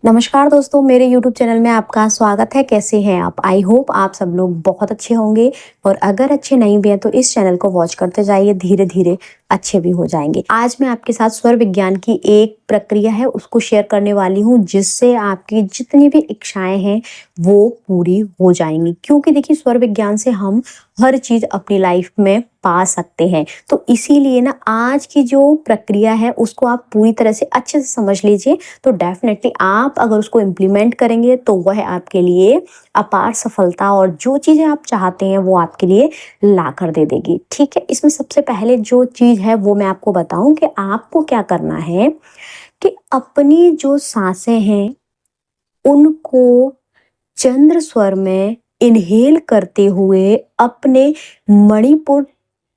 नमस्कार दोस्तों, मेरे YouTube चैनल में आपका स्वागत है। कैसे हैं आप? आई होप आप सब लोग बहुत अच्छे होंगे और अगर अच्छे नहीं भी हैं तो इस चैनल को वॉच करते जाइए, धीरे धीरे अच्छे भी हो जाएंगे। आज मैं आपके साथ स्वर विज्ञान की एक प्रक्रिया है उसको शेयर करने वाली हूँ, जिससे आपकी जितनी भी इच्छाएं हैं वो पूरी हो जाएंगी। क्योंकि देखिए, स्वर विज्ञान से हम हर चीज अपनी लाइफ में पा सकते हैं। तो इसीलिए ना आज की जो प्रक्रिया है उसको आप पूरी तरह से अच्छे से समझ लीजिए। तो डेफिनेटली आप अगर उसको इम्प्लीमेंट करेंगे तो वह आपके लिए अपार सफलता और जो चीज़ें आप चाहते हैं वो आपके लिए ला कर दे देगी। ठीक है, इसमें सबसे पहले जो चीज़ है वो मैं आपको बताऊं कि आपको क्या करना है कि अपनी जो सांसें हैं उनको चंद्र स्वर में इनहेल करते हुए अपने मणिपुर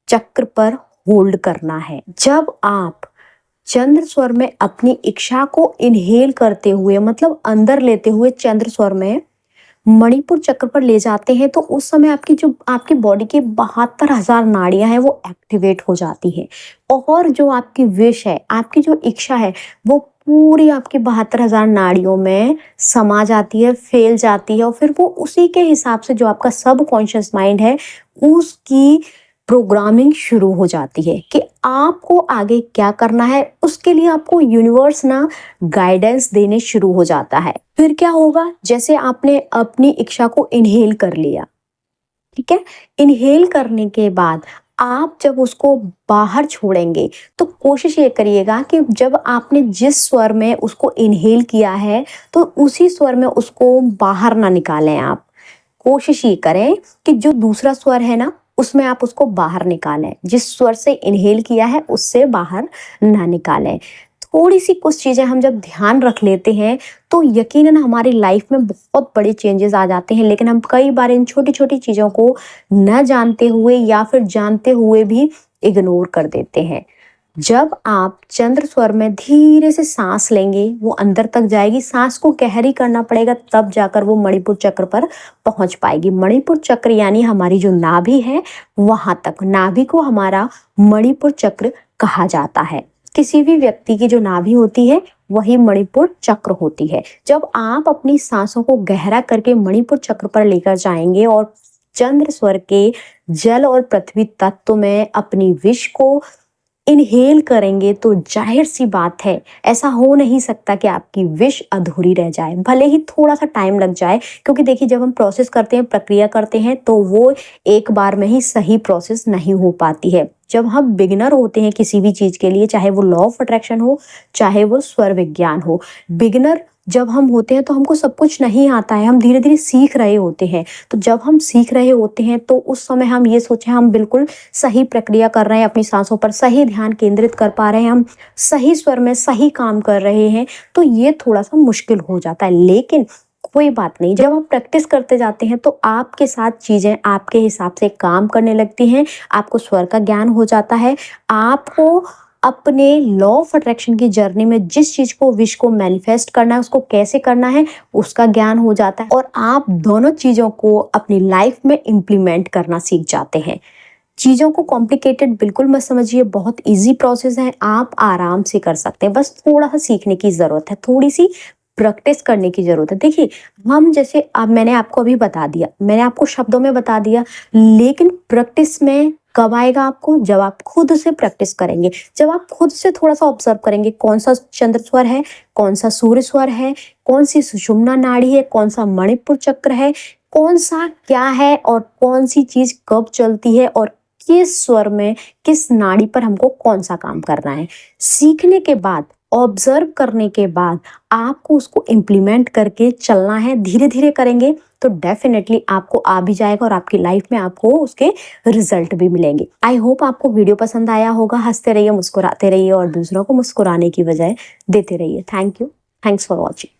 चक्र पर होल्ड करना है। जब आप चंद्र स्वर में अपनी इच्छा को इनहेल करते हुए मतलब अंदर लेते हुए चंद्र स्वर में मणिपुर चक्र पर ले जाते हैं तो उस समय आपकी बॉडी की 72,000 नाड़ियां हैं वो एक्टिवेट हो जाती हैं। और जो आपकी विश है, आपकी जो इच्छा है, वो पूरी आपकी 72,000 नाड़ियों में समा जाती है, फैल जाती है और फिर वो उसी के हिसाब से जो आपका सब कॉन्शियस माइंड है उसकी प्रोग्रामिंग शुरू हो जाती है कि आपको आगे क्या करना है। उसके लिए आपको यूनिवर्स ना गाइडेंस देने शुरू हो जाता है। फिर क्या होगा, जैसे आपने अपनी इच्छा को इनहेल कर लिया, ठीक है, इनहेल करने के बाद आप जब उसको बाहर छोड़ेंगे तो कोशिश ये करिएगा कि जब आपने जिस स्वर में उसको इनहेल किया है तो उसी स्वर में उसको बाहर ना निकालें। आप कोशिश ये करें कि जो दूसरा स्वर है ना उसमें आप उसको बाहर निकालें, जिस स्वर से इनहेल किया है उससे बाहर ना निकालें। थोड़ी सी कुछ चीजें हम जब ध्यान रख लेते हैं तो यकीनन हमारी लाइफ में बहुत बड़े चेंजेस आ जाते हैं। लेकिन हम कई बार इन छोटी छोटी चीजों को न जानते हुए या फिर जानते हुए भी इग्नोर कर देते हैं। जब आप चंद्र स्वर में धीरे से सांस लेंगे, वो अंदर तक जाएगी, सांस को गहरी करना पड़ेगा, तब जाकर वो मणिपुर चक्र पर पहुंच पाएगी। मणिपुर चक्र यानी हमारी जो नाभि है वहां तक, नाभि को हमारा मणिपुर चक्र कहा जाता है। किसी भी व्यक्ति की जो नाभि होती है वही मणिपुर चक्र होती है। जब आप अपनी सांसों को गहरा करके मणिपुर चक्र पर लेकर जाएंगे और चंद्र स्वर के जल और पृथ्वी तत्व में अपनी विश को इनहेल करेंगे तो जाहिर सी बात है, ऐसा हो नहीं सकता कि आपकी विश अधूरी रह जाए, भले ही थोड़ा सा टाइम लग जाए। क्योंकि देखिए, जब हम प्रोसेस करते हैं, प्रक्रिया करते हैं तो वो एक बार में ही सही प्रोसेस नहीं हो पाती है। जब हम बिगिनर होते हैं किसी भी चीज के लिए, चाहे वो लॉ ऑफ अट्रैक्शन हो, चाहे वो स्वर विज्ञान हो, बिगिनर जब हम होते हैं तो हमको सब कुछ नहीं आता है, हम धीरे धीरे सीख रहे होते हैं। तो जब हम सीख रहे होते हैं तो उस समय हम ये सोचें हम बिल्कुल सही प्रक्रिया कर रहे हैं, अपनी सांसों पर सही ध्यान केंद्रित कर पा रहे हैं, हम सही स्वर में सही काम कर रहे हैं, तो ये थोड़ा सा मुश्किल हो जाता है। लेकिन कोई बात नहीं, जब आप प्रैक्टिस करते जाते हैं तो आपके साथ चीजें आपके हिसाब से काम करने लगती हैं, आपको स्वर का ज्ञान हो जाता है। आपको अपने लॉ ऑफ अट्रैक्शन की जर्नी में जिस चीज को, विश को मैनिफेस्ट करना है, उसको कैसे करना है, उसका ज्ञान हो जाता है और आप दोनों चीजों को अपनी लाइफ में इम्प्लीमेंट करना सीख जाते हैं। चीजों को कॉम्प्लिकेटेड बिल्कुल मत समझिए, बहुत इजी प्रोसेस है, आप आराम से कर सकते हैं। बस थोड़ा सा सीखने की जरूरत है, थोड़ी सी प्रैक्टिस करने की जरूरत है। देखिए, हम जैसे अब मैंने आपको अभी बता दिया, मैंने आपको शब्दों में बता दिया, लेकिन प्रैक्टिस में कब आएगा आपको? जब आप खुद से प्रैक्टिस करेंगे, जब आप खुद से थोड़ा सा ऑब्जर्व करेंगे कौन सा चंद्र स्वर है, कौन सा सूर्य स्वर है, कौन सी सुषुम्ना नाड़ी है, कौन सा मणिपुर चक्र है, कौन सा क्या है और कौन सी चीज कब चलती है और किस स्वर में किस नाड़ी पर हमको कौन सा काम करना है। सीखने के बाद, ऑब्जर्व करने के बाद आपको उसको इम्प्लीमेंट करके चलना है। धीरे धीरे करेंगे तो डेफिनेटली आपको आ भी जाएगा और आपकी लाइफ में आपको उसके रिजल्ट भी मिलेंगे। आई होप आपको वीडियो पसंद आया होगा। हंसते रहिए, मुस्कुराते रहिए और दूसरों को मुस्कुराने की वजह देते रहिए। Thank you. Thanks for watching.